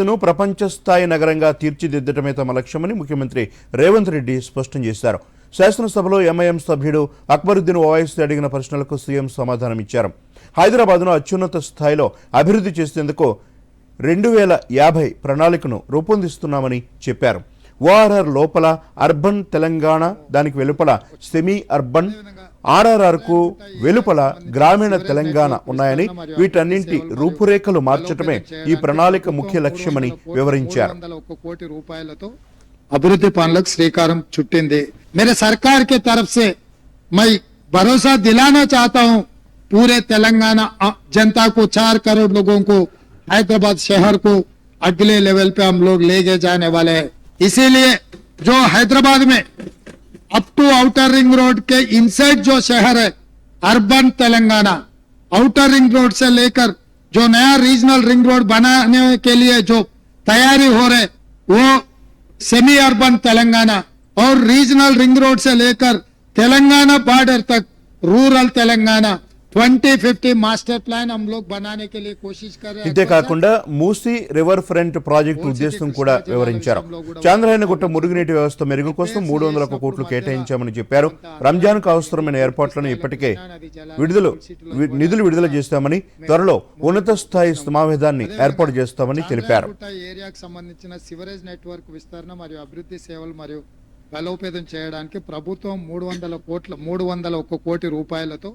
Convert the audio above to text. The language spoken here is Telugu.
ప్రపంచ స్థాయి నగరంగా తీర్చిదిద్దటమే తమ లక్ష్యమని ముఖ్యమంత్రి రేవంత్ రెడ్డి స్పష్టం చేశారు. శాసనసభలో ఎంఐఎం సభ్యుడు అక్బరుద్దీన్ ఓవైసీ అడిగిన ప్రశ్నలకు సీఎం సమాధానమిచ్చారు. హైదరాబాద్ను అత్యున్నత స్థాయిలో అభివృద్ధి చేసేందుకు 2050 ప్రణాళికను రూపొందిస్తున్నామని చెప్పారు. ఓఆర్ఆర్ లోపల అర్బన్ తెలంగాణ, దానికి వెలుపల సెమీ అర్బన్, ఆర్ఆర్ఆర్కు వెలుపల గ్రామీణ తెలంగాణ ఉన్నాయని, వీటన్నింటి రూపురేఖలు మార్చడమే ఈ ప్రణాళిక ముఖ్య లక్ష్యమని వివరించారు. అభివృద్ధి పనులకు శ్రీకారం చుట్టింది. मेरे सरकार के तरफ से मैं भरोसा दिलाना चाहता हूं पूरे तेलंगाना जनता को, 4 करोड़ लोगों को, हैदराबाद शहर को अगले लेवल पे हम लोग ले जाने वाले हैं. इसीलिए जो हैदराबाद में up to outer ring road के इनसाइड जो शहर है urban Telangana, outer ring road से लेकर जो नया रीजनल रिंग रोड बनाने के लिए जो तैयारी हो रहे वो सेमी अर्बन तेलंगाना और रीजनल रिंग रोड से लेकर तेलंगाना बॉर्डर तक रूरल तेलंगाना 2050 मास्टर प्लान हम लोग बनाने के लिए कोशिश कर रहे हैं. ఇంతేకాకుండా మూసీ రివర్ ఫ్రంట్ ప్రాజెక్టు ఉద్దేశం కూడా వివరించారు. చాంద్రాయణగుట్ట మురుగునీటి వ్యవస్థ మెరుగు కోసం 300 కోట్లు కేటాయించామని చెప్పారు. రంజాన్ కు అవసరమైన ఏర్పాట్లను ఇప్పటికే నిధులు విడుదల చేస్తామని, త్వరలో ఉన్నత స్థాయి సమావేశాన్ని ఏర్పాటు చేస్తామని తెలిపారు. ఏరియాకు సంబంధించిన సివరేజ్ నెట్వర్క్ విస్తరణ మరియు అభివృద్ధి సేవలు మరియు బలోపేతం చేయడానికి ప్రభుత్వం 301 కోట్ల రూపాయలతో